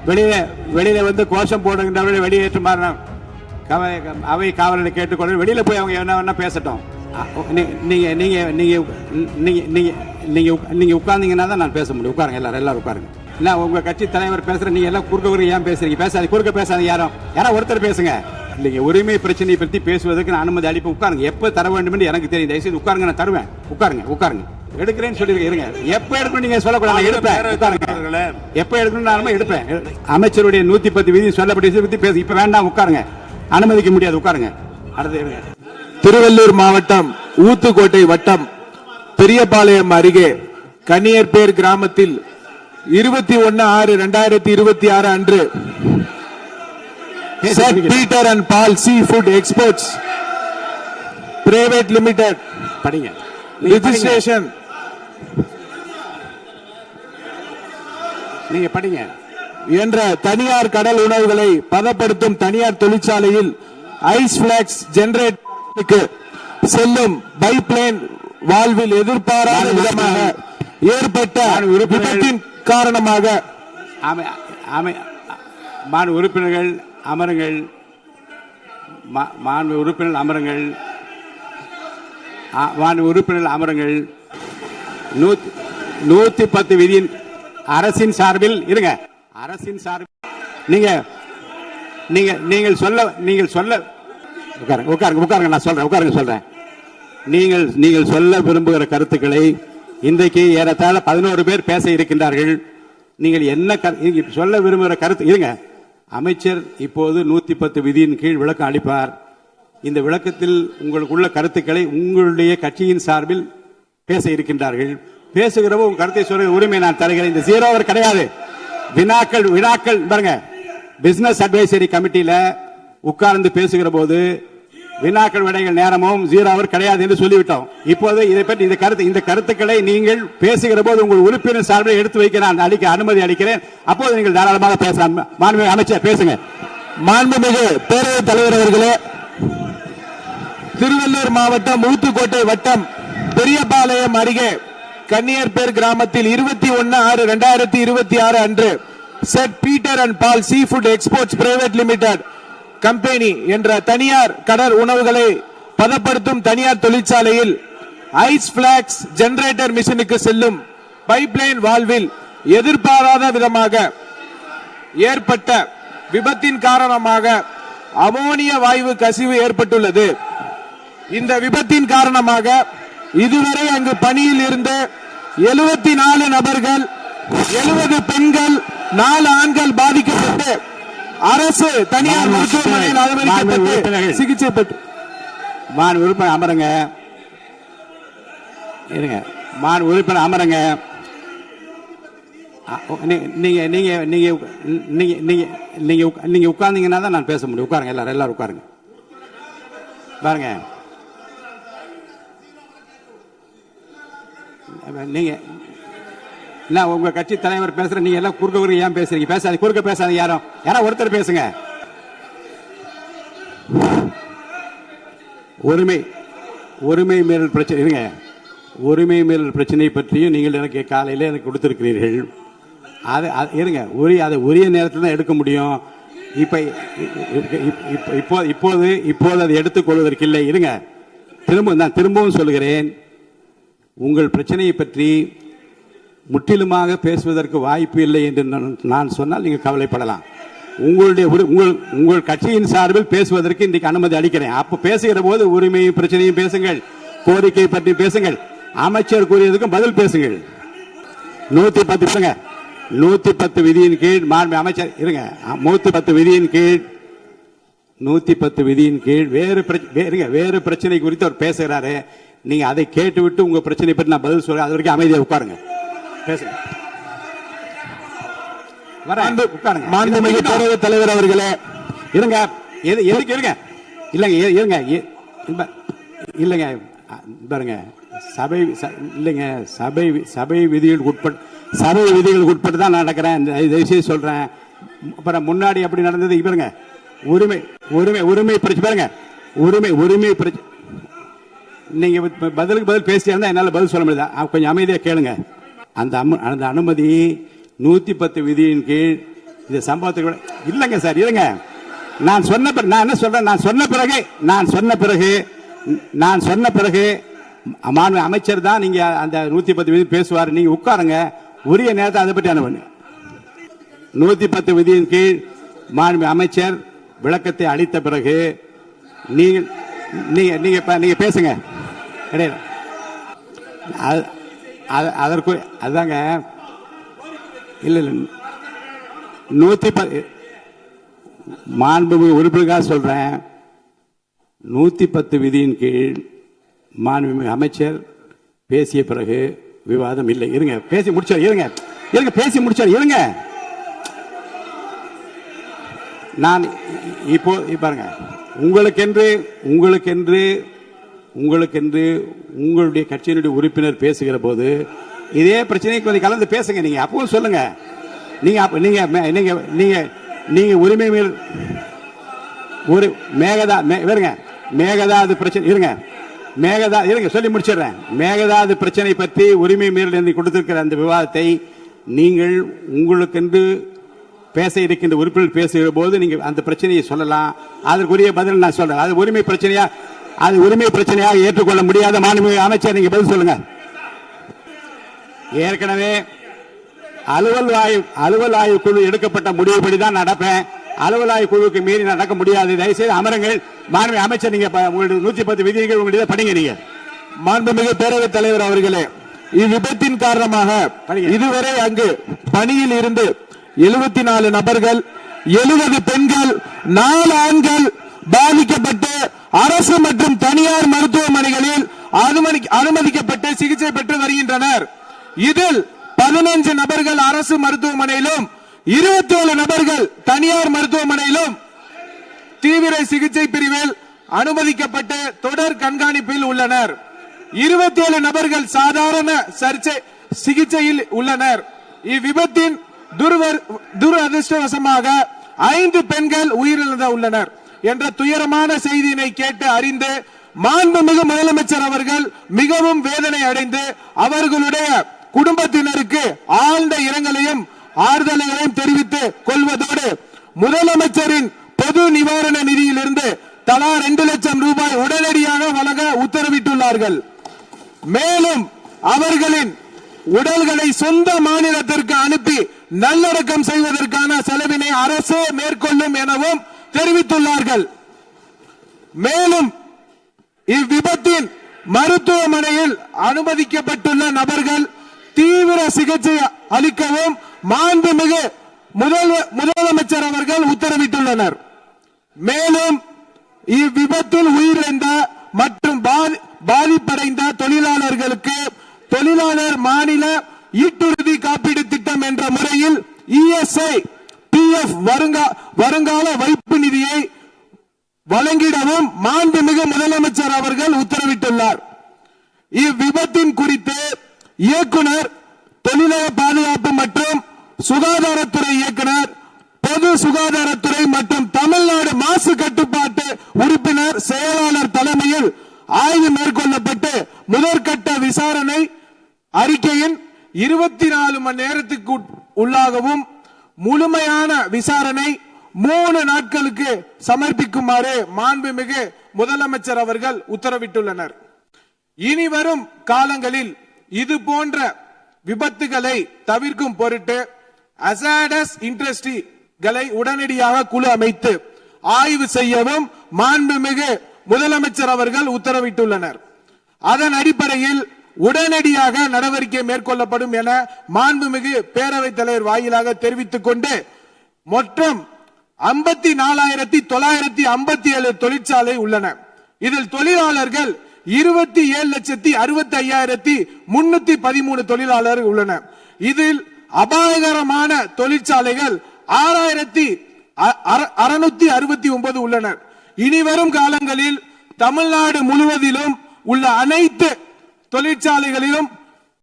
வெளியில வந்து கோஷம் போடுகின்றவர்களை வெளியேற்றுமாறு அவை காவலரை கேட்டுக்கொண்டு வெளியில போய் அவங்க என்ன பேசட்டும். நீங்க நீங்க நீங்க நீங்க நீங்க நீங்க நீங்க உட்கார்ந்தீங்கன்னா தான் நான் பேச முடியும். உட்காருங்க, எல்லாரும் உட்காருங்க. இல்ல உங்க கட்சி தலைவர் பேசுற, நீங்க எல்லாம் குறுக்க ஏன் பேசுறீங்க? பேசாது, குறுக்க பேசாதீங்க. யாரோ ஒருத்தர் பேசுங்க. இல்லைங்க, உரிமை பிரச்சனையை பற்றி பேசுவதற்கு நான் அனுமதி அளிப்பேன். உட்காருங்க, எப்ப தர வேண்டும் என்று எனக்கு தெரியும். தயவுசெய்து உட்காருங்க, நான் தருவேன். உட்காருங்க. எடுக்கிறேன்னு சொல்லிருக்கேன். இருங்க, எப்ப எடுக்கணும் நீங்க சொல்லக்கூடாது. எடுப்பேன். உட்காருங்க. எப்ப எடுக்கணும் நான் எடுப்பேன். அமைச்சருடைய 110 விதி சொல்லப்பட்ட பத்தி பேச இப்ப வேண்டாம். உட்காருங்க, அனுமதிக்க முடியாது. உட்காருங்க. அடுத்து திருவள்ளூர் மாவட்டம் ஊத்துக்கோட்டை வட்டம் பெரியபாளையம் அருகே கன்னியர்பேர் கிராமத்தில் 21/6/2026 அன்று Peter and Paul sea food exports private limited படிங்க ரெஜிஸ்ட்ரேஷன் நீங்க படிங்க என்ற தனியார் கடல் உணவுகளை பதப்படுத்தும் தனியார் தொழிற்சாலையில் ஐஸ் பிளாக்ஸ் ஜெனரேட்டருக்கு செல்லும் பைப்லைன் வால்வில் எதிர்பாராத விதமாக ஏற்பட்ட விபத்தின் காரணமாக மாண்பு உறுப்பினர்கள் அமருங்கள். மாண்பு உறுப்பினர்கள் அமருங்கள். மாண்பு உறுப்பினர்கள் அமருங்கள். 110 விதியின் அரசின் சார்பில் இருங்க. அரசின் சார்பில் நீங்கள் சொல்ல உட்காருங்க. நான் சொல்றேன். சொல்றேன். நீங்கள் சொல்ல விரும்புகிற கருத்துக்களை இன்றைக்கு ஏறத்தாழ 11 பேர் பேச இருக்கின்றார்கள். நீங்கள் என்ன சொல்ல விரும்புகிற கருத்து இருங்க. அமைச்சர் இப்போது 110 விதியின் கீழ் விளக்கம் அளிப்பார். இந்த விளக்கத்தில் உங்களுக்குள்ள கருத்துக்களை உங்களுடைய கட்சியின் சார்பில் பேச இருக்கின்றார்கள். பேசுகிறப்போ உங்க கருத்தை சொல்ற உரிமை நான் தருகிறேன். இந்த 0 அவர் கிடையாது. வினாக்கள் பாருங்க. பிசினஸ் அட்வைசரி கமிட்டியில உட்கார்ந்து பேசுகிற போது வினாக்கள் விடைகள் நேரமும் 0 அவர் கிடையாது என்று சொல்லிவிட்டோம். இப்போது இதை பற்றி இந்த கருத்துக்களை நீங்கள் பேசுகிற போது உங்கள் உறுப்பினர் சார்பில் எடுத்து வைக்க நான் அனுமதி அளிக்கிறேன். அப்போது நீங்கள் தாராளமாக பேசலாம். மாண்புமிகு அமைச்சர் பேசுங்க. மாண்புமிகு பேரவைத் தலைவர் அவர்களே, திருவள்ளூர் மாவட்டம் ஊத்துக்கோட்டை வட்டம் பெரியபாளையம் அருகே கன்னியர்பேர் கிராமத்தில் 21/6/2026 அன்று செட் Peter and Paul sea food exports private limited company என்ற தனியார் கடல் உணவுகளை பதப்படுத்தும் தனியார் தொழிற்சாலையில் ஐஸ் பிளாக்ஸ் ஜெனரேட்டர் மிஷினுக்கு செல்லும் பைப்லைன் வால்வில் எதிர்பாராத விதமாக ஏற்பட்ட விபத்தின் காரணமாக அமோனிய வாயு கசிவு ஏற்பட்டுள்ளது. இந்த விபத்தின் காரணமாக இதுவரை அங்கு பணியில் இருந்த 74 நபர்கள், 70 பெண்கள், 4 ஆண்கள் பாதிக்கப்பட்டு அரசு தனியார் மருத்துவமனையில் அனுமதிக்கப்பட்டு சிகிச்சை பெற்று உறுப்பினர் அமருங்க. இருங்க, உறுப்பினர் அமருங்க. நீங்க உட்கார்ந்தீங்கன்னா தான் நான் பேச முடியும். உட்காருங்க, எல்லாரும் உட்காருங்க. பாருங்க, நீங்க உங்க கட்சி தலைவர் பேசுற, நீங்க எல்லாம் குறுக்க ஏன் பேசுறீங்க? பேசாது, குறுக்க பேசாதீங்க. யாரோ ஒருத்தர் பேசுங்க. உரிமை மீறல் பிரச்சனை இருங்க. உரிமை மீறல் பிரச்சனை பற்றியும் நீங்கள் எனக்கு காலையில் எனக்கு கொடுத்திருக்கிறீர்கள். இருங்க, உரிய நேரத்தில் தான் எடுக்க முடியும். இப்போது அதை எடுத்துக்கொள்வதற்கு இல்லை. இருங்க, நான் திரும்பவும் சொல்கிறேன். உங்கள் பிரச்சனையை பற்றி முற்றிலுமாக பேசுவதற்கு வாய்ப்பு இல்லை என்று நான் சொன்னால் நீங்கள் கவலைப்படலாம். உங்கள் கட்சியின் சார்பில் பேசுவதற்கு இன்றைக்கு அனுமதி அளிக்கிறேன். அப்ப பேசுகிற போது உரிமையும் பிரச்சனையும் பேசுங்கள், கோரிக்கை பற்றி பேசுங்கள், அமைச்சர் கூறியதுக்கும் பதில் பேசுங்கள். 110 விதியின் கீழ் அமைச்சர் இருங்க. 110 விதியின் கீழ் வேறு பிரச்சனை குறித்து அவர் பேசுகிறாரு. நீங்க அதை கேட்டுவிட்டு உங்க பிரச்சனை பற்றி நான் பதில் சொல்றேன். அது வரைக்கும் அமைதியாக உட்காருங்க. பேசுங்க. மாண்புமிகு பேரவைத் தலைவர் அவர்களே, இருங்க. எதுக்கு இருங்க? இல்லைங்க பாருங்க, சபை விதிகளுக்கு உட்பட்டு தான் நடக்கிறேன். தயவுசெய்து சொல்றேன். அப்புறம் முன்னாடி அப்படி நடந்தது. பாருங்க, உரிமை பிரச்சனை பாருங்க. உரிமை பிரச்சனை நீங்க பதிலுக்கு பதில் பேசியா இருந்தா என்னால பதில் சொல்ல முடியாது. கொஞ்சம் அமைதியா கேளுங்க. அந்த அனுமதி 110 விதியின் கீழ் இந்த சம்பவத்துக்கு இல்லைங்க சார், இருங்க. நான் என்ன சொல்றேன், நான் சொன்ன பிறகு மாண்பு அமைச்சர் தான் நீங்க அந்த 110 விதி பேசுவார். நீங்க உட்காருங்க, உரிய நேரத்தை அதை பற்றி அனுப்புங்க. 110 விதியின் கீழ் மாண்பு அமைச்சர் விளக்கத்தை அளித்த பிறகு நீங்க பேசுங்க. அதற்கு அதாங்க இல்ல 110 மாண்புமிகு உறுப்பினருக்காக சொல்றேன். 110 விதியின் கீழ் மாண்புமிகு அமைச்சர் பேசிய பிறகு விவாதம் இல்லை. இருங்க, பேசி முடிச்சார். பேசி முடிச்சார். நான் இப்போ பாருங்க, உங்களுக்கென்று உங்களுடைய கட்சியினுடைய உறுப்பினர் பேசுகிற போது இதே பிரச்சனைக்கு கொஞ்சம் கலந்து பேசுங்க. நீங்க அப்பவும் சொல்லுங்க. நீங்க உரிமை மேல் ஒரு மேகதாது பிரச்சனை இருங்க சொல்லி முடிச்சிடுறேன். மேகதாது பிரச்சனை பற்றி உரிமை மீறல் கொடுத்திருக்கிற அந்த விவாதத்தை நீங்கள் உங்களுக்கென்று பேச இருக்கின்ற உறுப்பினர் பேசுகிற போது நீங்க அந்த பிரச்சனையை சொல்லலாம். அதற்குரிய பதில் நான் சொல்றேன். அது உரிமை பிரச்சனையாக ஏற்றுக்கொள்ள முடியாத மாண்புமிகு அமைச்சர், நீங்க பதில் சொல்லுங்க. ஏற்கனவே அலுவல் ஆய்வு குழு எடுக்கப்பட்ட முடிவுபடிதான் நடப்பேன். அலுவல் ஆய்வு குழுவுக்கு மீறி நடக்க முடியாது. தயவுசெய்து அமருங்கள். மாண்புமிகு அமைச்சர், நீங்க உங்களுடைய 110 விதிகள் உங்களுடைய படிங்க. நீங்க மாண்புமிகு பேரவைத் தலைவர் அவர்களே, இவ்விபத்தின் காரணமாக இதுவரை அங்கு பணியில் இருந்து 74 நபர்கள், 70 பெண்கள், 4 ஆண்கள் பாதிக்கப்பட்டு அரசு மற்றும் தனியார் மருத்துவமனைகளில் அனுமதிக்கப்பட்டு சிகிச்சை பெற்று வருகின்றனர். இதில் 15 நபர்கள் அரசு மருத்துவமனையிலும் 27 நபர்கள் தனியார் மருத்துவமனையிலும் தீவிர சிகிச்சை பிரிவில் அனுமதிக்கப்பட்டு தொடர் கண்காணிப்பில் உள்ளனர். 27 நபர்கள் சாதாரண சிகிச்சையில் உள்ளனர். இவ்விபத்தின் துரதிருஷ்டவசமாக 5 பெண்கள் உயிரிழந்த உள்ளனர் என்ற துயரமான செய்தியினை கேட்டு அறிந்து மாண்புமிகு முதலமைச்சர் அவர்கள் மிகவும் வேதனை அடைந்து அவர்களுடைய குடும்பத்தினருக்கு ஆழ்ந்த இரங்கலையும் ஆறுதலையும் தெரிவித்துக் கொள்வதோடு முதலமைச்சரின் பொது நிவாரண நிதியிலிருந்து தலா 2 லட்சம் ரூபாய் உடனடியாக வழங்க உத்தரவிட்டுள்ளார்கள். மேலும் அவர்களின் உடல்களை சொந்த மாநிலத்திற்கு அனுப்பி நல்லடக்கம் செய்வதற்கான செலவினை அரசே மேற்கொள்ளும் எனவும் தெரிவித்துள்ளார்கள். மேலும் இவ்விபத்தின் மருத்துவமனையில் அனுமதிக்கப்பட்டுள்ள நபர்கள் தீவிர சிகிச்சை அளிக்கவும் மாண்புமிகு முதலமைச்சர் அவர்கள் உத்தரவிட்டுள்ளனர். மேலும் இவ்விபத்தில் உயிரிழந்த மற்றும் பாதிப்படைந்த தொழிலாளர்களுக்கு தொழிலாளர் மாநில ஈட்டுறுதி காப்பீடு திட்டம் என்ற முறையில் இஎஸ்ஐ பிஎஃப் வருங்கால வைப்பு நிதியை வழங்கிடவும் மாண்புமிகு முதலமைச்சர் அவர்கள் உத்தரவிட்டுள்ளார். இவ்விபத்தின் குறித்து இயக்குனர், தொழிலக பாதுகாப்பு மற்றும் சுகாதாரத்துறை இயக்குனர், பொது சுகாதாரத்துறை மற்றும் தமிழ்நாடு மாசு கட்டுப்பாட்டு உறுப்பினர் செயலாளர் தலைமையில் ஆய்வு மேற்கொள்ளப்பட்டு முதற்கட்ட விசாரணை அறிக்கையின் 24 மணி நேரத்துக்கு உள்ளாகவும் முழுமையான விசாரணை 3 நாட்களுக்கு சமர்ப்பிக்குமாறு மாண்புமிகு முதலமைச்சர் அவர்கள் உத்தரவிட்டுள்ளனர். இனி வரும் காலங்களில் இது போன்ற விபத்துகளை தவிர்க்கும் பொருட்டு அசாடஸ் இண்டஸ்ட்ரிகளை உடனடியாக குழு அமைத்து ஆய்வு செய்யவும் மாண்புமிகு முதலமைச்சர் அவர்கள் உத்தரவிட்டுள்ளனர். அதன் அடிப்படையில் உடனடியாக நடவடிக்கை மேற்கொள்ளப்படும் என மாண்புமிகு பேரவைத் தலைவர் வாயிலாக தெரிவித்துக் கொண்டு மொத்தம் 54,957 தொழிற்சாலை உள்ளன. இதில் தொழிலாளர்கள் 27,65,313 தொழிலாளர்கள் உள்ளனர். இதில் அபாயகரமான தொழிற்சாலைகள் 6,669 உள்ளனர். இனி வரும் காலங்களில் தமிழ்நாடு முழுவதிலும் உள்ள அனைத்து தொழிற்சாலைகளிலும்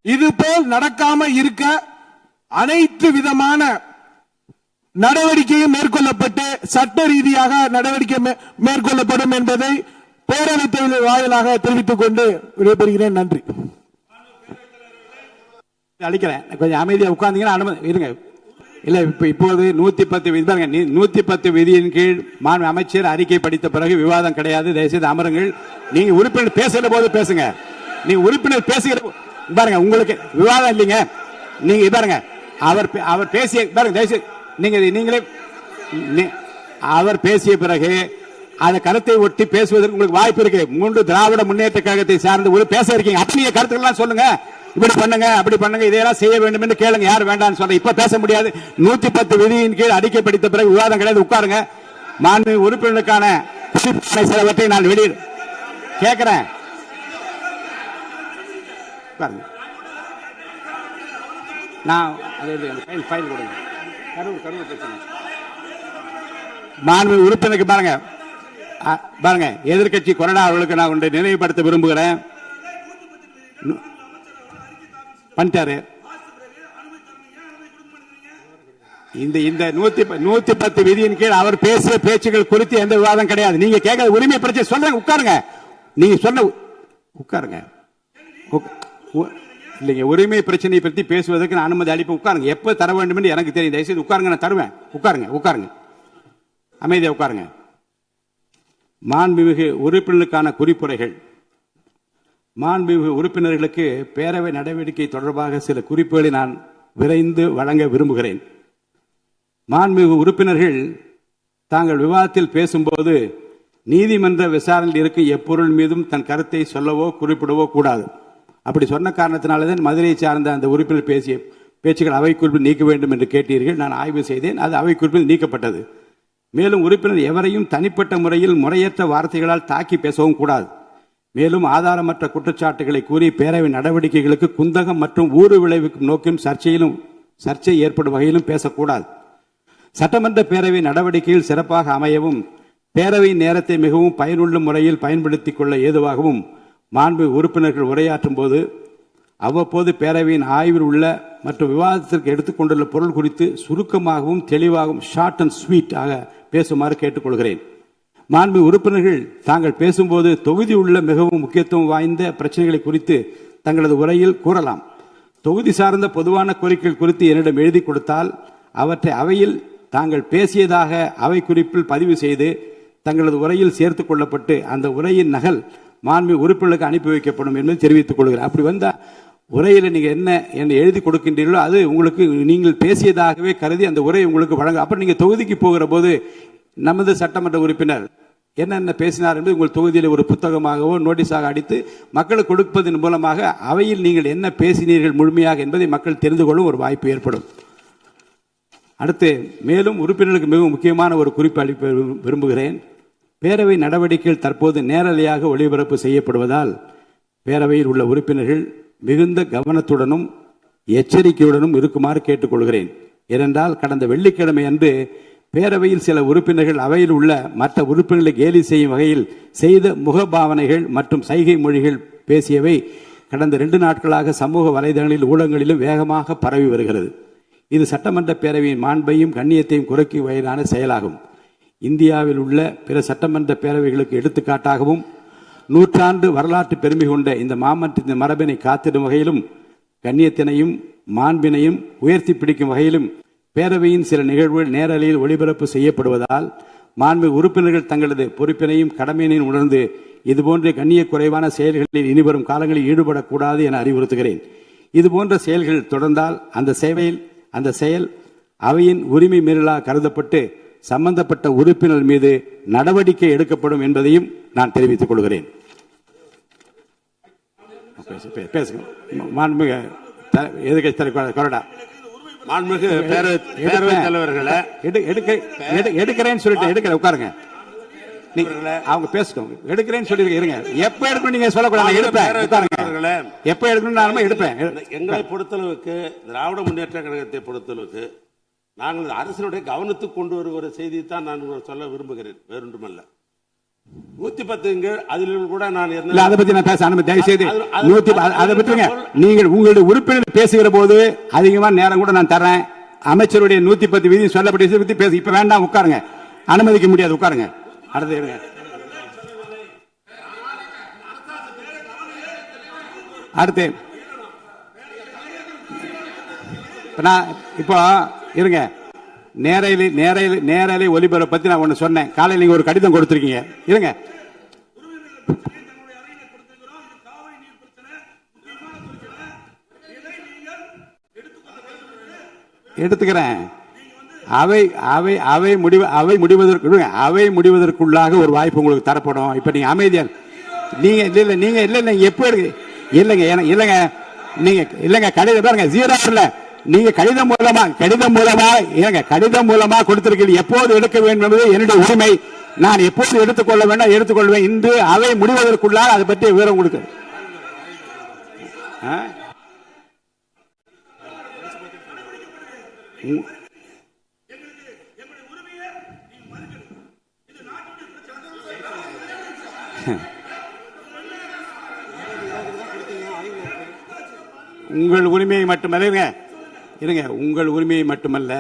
இதுபோல் நடக்காம இருக்க அனைத்து விதமான நடவடிக்கையும் மேற்கொள்ளப்பட்டு சட்ட ரீதியாக நடவடிக்கை மேற்கொள்ளப்படும் என்பதை பேரவைத் தலைவர் வாயிலாக தெரிவித்துக் கொண்டு விடைபெறுகிறேன். நன்றி. அளிக்கிறேன். கொஞ்சம் அமைதியா உட்கார்ந்தீங்கன்னா இருங்க. இல்ல இப்போது 110 விதி பாருங்க, 110 விதியின் கீழ் மாண்பு அமைச்சர் அறிக்கை படித்த பிறகு விவாதம் கிடையாது. தயவுசெய்து அமருங்கள். நீங்க உறுப்பினர் பேசுகிற போது பேசுங்க. நீங்க உறுப்பினர் பேசுகிற பாருங்க, உங்களுக்கு விவாதம் இல்லைங்க. நீங்க பாருங்க, அவர் பேசிய பாருங்க, தயவுசெய்து நீங்களே அவர் பேசிய பிறகு அந்த கருத்தை ஒட்டி பேசுவதற்கு உங்களுக்கு வாய்ப்பு இருக்கு. 3 திராவிட முன்னேற்ற கழகத்தை சார்ந்த ஒரு பேச இருக்கீங்க. அப்படி கருத்துக்கள் சொல்லுங்க. இப்படி பண்ணுங்க, அப்படி பண்ணுங்க, இதெல்லாம் செய்ய வேண்டும் என்று கேளுங்க. யார் வேண்டாம்னு சொல்ற இப்ப பேச முடியாது. 110 விதியின் கீழ் அறிக்கை படித்த பிறகு விவாதம் கிடையாது. உட்காருங்க. மாண்பு உறுப்பினருக்கான சிலவற்றை நான் வெளியே கேட்கிறேன். நான் ஃபைல் கொடுங்க. கரூர் பிரச்சனை மாண்பு உறுப்பினருக்கு பாருங்க எதிர்கட்சி கொறடா அவர்களுக்கு நான் ஒன்றை நினைவுபடுத்த விரும்புகிறேன். பண்ணிட்டாரு. இந்த 110 விதியின் கீழ் அவர் பேசிய பேச்சுகள் குறித்து எந்த விவாதம் கிடையாது. நீங்க கேட்க உரிமை பிரச்சனை சொல்றேன். உட்காருங்க. நீங்க சொன்ன உட்காருங்க. இல்லைங்க, உரிமை பிரச்சனை பற்றி பேசுவதற்கு நான் அனுமதி அளிப்பேன். உட்காருங்க. எப்ப தர வேண்டும் என்று எனக்கு தெரியும். தயவுசெய்து உட்காருங்க. நான் தருவேன். உட்காருங்க. அமைதியா உட்காருங்க. மாண்புமிகு உறுப்பினருக்கான குறிப்புரைகள். மாண்புமிகு உறுப்பினர்களுக்கு பேரவை நடவடிக்கை தொடர்பாக சில குறிப்புகளை நான் விரைந்து வழங்க விரும்புகிறேன். மாண்புமிகு உறுப்பினர்கள் தாங்கள் விவாதத்தில் பேசும்போது நீதிமன்ற விசாரணையில் இருக்கும் எப்பொருள் மீதும் தன் கருத்தை சொல்லவோ குறிப்பிடவோ கூடாது. அப்படி சொன்ன காரணத்தினால்தான் மதுரையை சார்ந்த அந்த உறுப்பினர் பேசிய பேச்சுகள் அவை குறிப்பில் நீக்க வேண்டும் என்று கேட்டீர்கள். நான் ஆய்வு செய்தேன். அது அவை குறிப்பில் நீக்கப்பட்டது. மேலும் உறுப்பினர் எவரையும் தனிப்பட்ட முறையில் முறையற்ற வார்த்தைகளால் தாக்கி பேசவும் கூடாது. மேலும் ஆதாரமற்ற குற்றச்சாட்டுகளை கூறி பேரவை நடவடிக்கைகளுக்கு குந்தகம் மற்றும் ஊறு விளைவிக்கும் நோக்கிலும் சர்ச்சை ஏற்படும் வகையிலும் பேசக்கூடாது. சட்டமன்ற பேரவை நடவடிக்கையில் சிறப்பாக அமையவும் பேரவையின் நேரத்தை மிகவும் பயனுள்ள முறையில் பயன்படுத்திக் கொள்ள ஏதுவாகவும் மாண்பு உறுப்பினர்கள் உரையாற்றும் போது அவ்வப்போது பேரவையின் ஆய்வில் உள்ள மற்றும் விவாதத்திற்கு எடுத்துக்கொண்டுள்ள பொருள் குறித்து சுருக்கமாகவும் தெளிவாகவும் ஷார்ட் அண்ட் ஸ்வீட் ஆக பேசுமாறு கேட்டுக்கொள்கிறேன். மாண்பு உறுப்பினர்கள் தாங்கள் பேசும்போது தொகுதி உள்ள மிகவும் முக்கியத்துவம் வாய்ந்த பிரச்சனைகளை குறித்து தங்களது உரையில் கூறலாம். தொகுதி சார்ந்த பொதுவான கோரிக்கைகள் குறித்து என்னிடம் எழுதி கொடுத்தால் அவற்றை அவையில் தாங்கள் பேசியதாக அவை குறிப்பில் பதிவு செய்து தங்களது உரையில் சேர்த்துக் கொள்ளப்பட்டு அந்த உரையின் நகல் மாண்பு உறுப்பினர்களுக்கு அனுப்பி வைக்கப்படும் என்பதை தெரிவித்துக் கொள்கிறேன். அப்படி வந்தா உரையில் நீங்க என்ன எழுதி கொடுக்கின்றீர்களோ அது உங்களுக்கு நீங்கள் பேசியதாகவே கருதி அந்த உரை உங்களுக்கு வழங்க. அப்புறம் நீங்க தொகுதிக்கு போகிற போது நமது சட்டமன்ற உறுப்பினர் என்னென்ன பேசினார் என்பது உங்கள் தொகுதியில் ஒரு புத்தகமாகவோ நோட்டீஸாக அடித்து மக்களுக்கு கொடுப்பதன் மூலமாக அவையில் நீங்கள் என்ன பேசினீர்கள் முழுமையாக என்பதை மக்கள் தெரிந்து கொள்ளும் ஒரு வாய்ப்பு ஏற்படும். அடுத்து மேலும் உறுப்பினர்களுக்கு மிகவும் முக்கியமான ஒரு குறிப்பு அளிக்க விரும்புகிறேன். பேரவை நடவடிக்கைகள் தற்போது நேரலையாக ஒளிபரப்பு செய்யப்படுவதால் பேரவையில் உள்ள உறுப்பினர்கள் மிகுந்த கவனத்துடனும் எச்சரிக்கையுடனும் இருக்குமாறு கேட்டுக்கொள்கிறேன். ஏனென்றால் கடந்த வெள்ளிக்கிழமை அன்று பேரவையில் சில உறுப்பினர்கள் அவையில் உள்ள மற்ற உறுப்பினர்களை கேலி செய்யும் வகையில் செய்த முகபாவனைகள் மற்றும் சைகை மொழிகள் பேசியவை கடந்த 2 நாட்களாக சமூக வலைதளங்களில் ஊடகங்களிலும் வேகமாக பரவி வருகிறது. இது சட்டமன்ற பேரவையின் மாண்பையும் கண்ணியத்தையும் குறைக்கும் வகையிலான செயலாகும். இந்தியாவில் உள்ள பிற சட்டமன்ற பேரவைகளுக்கு எடுத்துக்காட்டாகவும் நூற்றாண்டு வரலாற்று பெருமை கொண்ட இந்த மாமன்றத்தின் மரபினை காத்திடும் வகையிலும் கண்ணியத்தினையும் மாண்பினையும் உயர்த்தி பிடிக்கும் வகையிலும் பேரவையின் சில நிகழ்வுகள் நேரலையில் ஒளிபரப்பு செய்யப்படுவதால் மாண்பு உறுப்பினர்கள் தங்களது பொறுப்பினையும் கடமையினையும் உணர்ந்து இதுபோன்ற கண்ணிய குறைவான செயல்களில் இனிவரும் காலங்களில் ஈடுபடக்கூடாது என அறிவுறுத்துகிறேன். இதுபோன்ற செயல்கள் தொடர்ந்தால் அந்த செயல் அவையின் உரிமை மீறலாக கருதப்பட்டு சம்பந்தப்பட்ட உறுப்பினர் மீது நடவடிக்கை எடுக்கப்படும் என்பதையும் நான் தெரிவித்துக் கொள்கிறேன். மாண்புமிகு பேரவைத் தலைவர்களே, எடுக்கிறேன்னு சொல்லிட்டு எடுக்கிற உட்காருங்க. அவங்க பேசட்டும். எடுக்கிறேன்னு சொல்லி இருங்க. எப்ப எடுக்கணும் நீங்க சொல்லக்கூடாது. எடுப்பேன். எப்ப எடுக்கணும் நான் எடுப்பேன். எங்களை பொறுத்தளவுக்கு திராவிட முன்னேற்ற கழகத்தை பொறுத்தளவுக்கு நாங்கள் அரசினுடைய கவனத்துக்கு கொண்டு வருகிற செய்தியை தான் நான் சொல்ல விரும்புகிறேன். வேறொன்றுமல்ல. 110 அதில் கூட நான் அதை பத்தி நான் பேச அனுமதி தயவு செய்து அதை பற்றிங்க. நீங்கள் உங்களுடைய உறுப்பினர் பேசுகிற போது அதிகமான நேரம் கூட நான் தரேன். அமைச்சருடைய 110 விதி சொல்லப்பட்ட பத்தி பேச இப்ப வேண்டாம். உட்காருங்க. அனுமதிக்க முடியாது. உட்காருங்க. அடுத்து இப்போ இருங்க, நேரலை ஒலிபரப்பை பத்தி நான் ஒண்ணு சொன்னேன். காலையில் நீங்க ஒரு கடிதம் கொடுத்திருக்கீங்க. இருங்க, எடுத்துக்கிறேன். அவை முடிவதற்குள்ளாக ஒரு வாய்ப்பு உங்களுக்கு தரப்படும். இப்ப நீங்க அமைதியா நீங்க எப்ப இல்லங்க நீங்க இல்லங்க கடிதம் பாருங்க, ஜீரோ இல்ல, நீங்க கடிதம் மூலமா கொடுத்திருக்கீங்க. எப்போது எடுக்க வேண்டும் என்பது என்னுடைய உரிமை. நான் எப்போது எடுத்துக்கொள்ள வேண்டாம் எடுத்துக்கொள்வேன். இன்று அவை முடிவதற்குள்ளாக அதை பற்றிய விவரம் கொடுக்க உங்கள் உரிமையை மட்டுமல்ல, இருங்க, உங்கள் உரிமையை மட்டுமல்ல,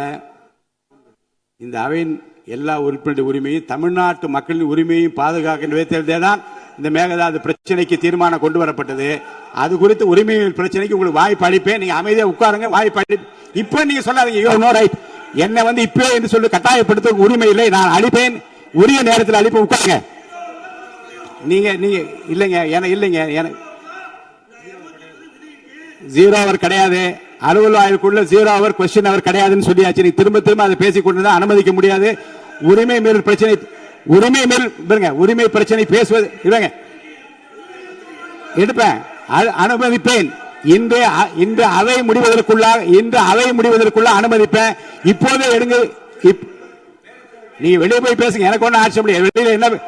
இந்த அவையின் எல்லா உறுப்பினருடைய உரிமையும் தமிழ்நாட்டு மக்களின் உரிமையும் பாதுகாக்கின்ற விதத்திலே தான் இந்த மேகதாது பிரச்சனைக்கு தீர்மானம் கொண்டு வரப்பட்டது. அது குறித்து உரிமை பிரச்சனைக்கு உங்களுக்கு வாய்ப்பு அளிப்பேன். நீங்க அமைதியா உட்காருங்க, வாய்ப்பு அளி. இப்ப நீங்க சொல்லாதீங்க நோ ரைட், என்ன இப்போ என்று சொல்லி கட்டாயப்படுத்த உரிமை இல்லை. நான் அளிப்பேன், உரிய நேரத்தில் அளிப்பேன். உட்காருங்க. நீங்க இல்லைங்க ஜீரோ அவர் கிடையாது. அலுவல் ஆய்வுக்குள்ள ஜீரோ அவர் கொஸ்டின் அவர் கிடையாதுன்னு சொல்லியாச்சு. நீ திரும்ப அதை பேசிக் கொண்டுதான் அனுமதிக்க முடியாது. உரிமை மீறல் பிரச்சனை உரிமை பிரச்சனை பேசுவது இல்லைங்க, எடுப்பேன், அனுமதிப்பேன். இன்று அவை முடிவதற்குள்ள அனுமதிப்பேன். இப்போதே எடுங்க. நீங்க வெளியே போய் பேசுங்க, எனக்கு ஒன்னும் ஆட்சி முடியாது. வெளியில என்ன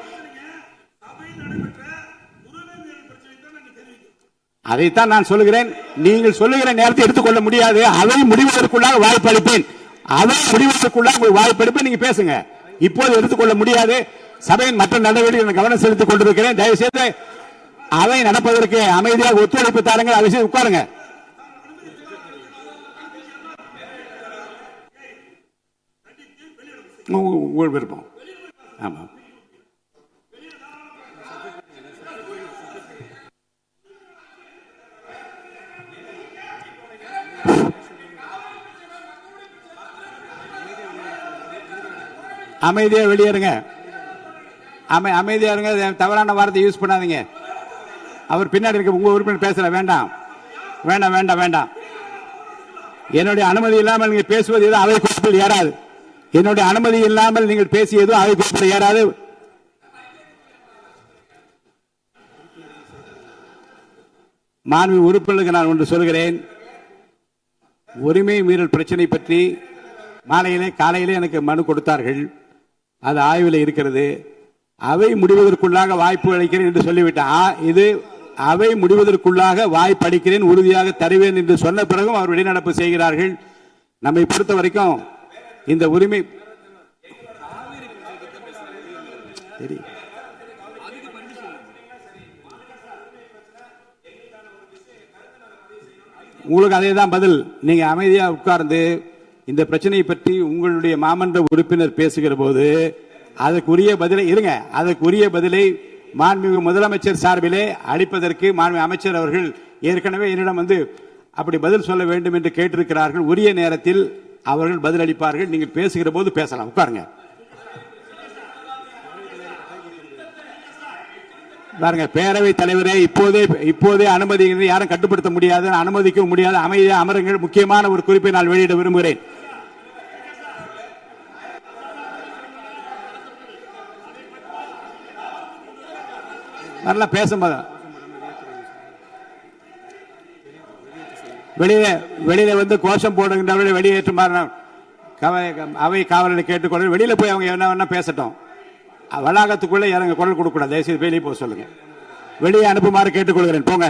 அதைத்தான் நான் சொல்லுகிறேன். நீங்கள் சொல்லுகிற நேரத்தை எடுத்துக்கொள்ள முடியாது. அதை முடிவதற்குள்ளாக வாய்ப்பு அளிப்பேன். அதை முடிவதற்குள்ளாக வாய்ப்பு அளிப்பேன். நீங்க பேசுங்க. இப்போது எடுத்துக்கொள்ள முடியாது. சபையின் மற்ற நடவடிக்கைகள் கவனம் செலுத்திக் கொண்டிருக்கிறேன். தயவுசெய்து அவை நடப்பதற்கு அமைதியாக ஒத்துழைப்பு தாருங்கள். அதை செய்து உட்காருங்க. உங்கள் விருப்பம். ஆமா, அமைதியா வெளியேறுங்க. அமைதியா இருங்க. தவறான வார்த்தை யூஸ் பண்ணாதீங்க. அவர் பின்னாடி இருக்க உங்க உறுப்பினர் பேசல. வேண்டாம். என்னுடைய அனுமதி இல்லாமல் நீங்க பேசுவது அவை குறிப்பில் ஏறாது. என்னுடைய அனுமதி இல்லாமல் நீங்கள் பேசியது அவை குறிப்பில் ஏறாது. மாண்பு உறுப்பினருக்கு நான் ஒன்று சொல்கிறேன். உரிமை மீறல் பிரச்சனை பற்றி காலையிலே எனக்கு மனு கொடுத்தார்கள். அது ஆய்வில் இருக்கிறது. அவை முடிவதற்குள்ளாக வாய்ப்பு அளிக்கிறேன் என்று சொல்லிவிட்டேன். இது அவை முடிவதற்குள்ளாக வாய்ப்பு அளிக்கிறேன், உறுதியாக தருவேன் என்று சொன்ன பிறகும் அவர் வெளிநடப்பு செய்கிறார்கள். நம்மை பொறுத்த வரைக்கும் இந்த உரிமை உங்களுக்கு அதே தான் பதில். நீங்க அமைதியா உட்கார்ந்து இந்த பிரச்சனையை பற்றி உங்களுடைய மாமன்ற உறுப்பினர் பேசுகிற போது அதற்குரிய பதிலை மாண்புமிகு முதலமைச்சர் சார்பிலே அளிப்பதற்கு மாண்புமிகு அமைச்சர் அவர்கள் ஏற்கனவே என்னிடம் அப்படி பதில் சொல்ல வேண்டும் என்று கேட்டிருக்கிறார்கள். உரிய நேரத்தில் அவர்கள் பதில் அளிப்பார்கள். நீங்கள் பேசுகிற போது பேசலாம். உட்காருங்க. பாருங்க, பேரவைத் தலைவரே, இப்போதே அனுமதி யாரும் கட்டுப்படுத்த முடியாது, அனுமதிக்க முடியாது. அமைதியாக அமருங்கள். முக்கியமான ஒரு குறிப்பை நான் வெளியிட விரும்புகிறேன். நல்லா பேசும்போது வெளியில கோஷம் போடுகின்றவர்களை வெளியேற்றுமாறு அவை காவலர்களை கேட்டுக்கொள்ள. வெளியில போய் அவங்க என்ன பேசட்டும். வளாகத்துக்குள்ள இறங்க குரல் கொடுக்கூடாது. தயவுசெய்து வெளியே போக சொல்லுங்க. வெளியே அனுப்புமாறு கேட்டுக்கொள்கிறேன். போங்க.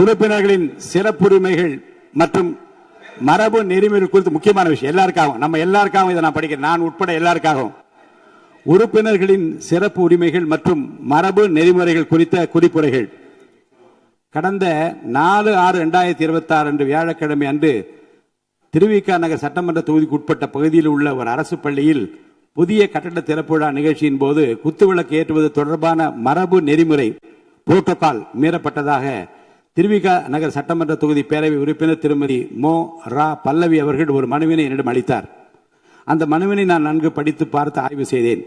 உறுப்பினர்களின் சிறப்புரிமைகள் மற்றும் மரபு நெறிமுறை குறித்து முக்கியமான விஷயம் எல்லாருக்காகவும், நம்ம எல்லாருக்காகவும் இதை நான் படிக்கிறேன், நான் உட்பட எல்லாருக்காகவும். உறுப்பினர்களின் சிறப்பு உரிமைகள் மற்றும் மரபு நெறிமுறைகள் குறித்த குறிப்புரைகள் கடந்த 4/6/2026 அன்று வியாழக்கிழமை அன்று திருவிக நகர் சட்டமன்ற தொகுதிக்கு உட்பட்ட பகுதியில் உள்ள ஒரு அரசு பள்ளியில் புதிய கட்டட திறப்பு விழா நிகழ்ச்சியின் போது குத்துவிளக்கு ஏற்றுவது தொடர்பான மரபு நெறிமுறை புரோட்டோகால் மீறப்பட்டதாக திருவிக நகர் சட்டமன்ற தொகுதி பேரவை உறுப்பினர் திருமதி மோ ரா பல்லவி அவர்கள் ஒரு மனுவினை என்னிடம் அளித்தார். அந்த மனுவினை நான் நன்கு படித்து பார்த்து ஆய்வு செய்தேன்.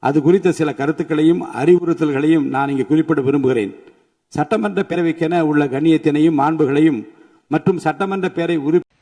அது குறித்த சில கருத்துக்களையும் அறிவுறுத்தல்களையும் நான் இங்கு குறிப்பிட விரும்புகிறேன். சட்டமன்ற பேரவைக்கென உள்ள கண்ணியத்தினையும் மாண்புகளையும் மற்றும் சட்டமன்ற பேரவை உறுப்பினர்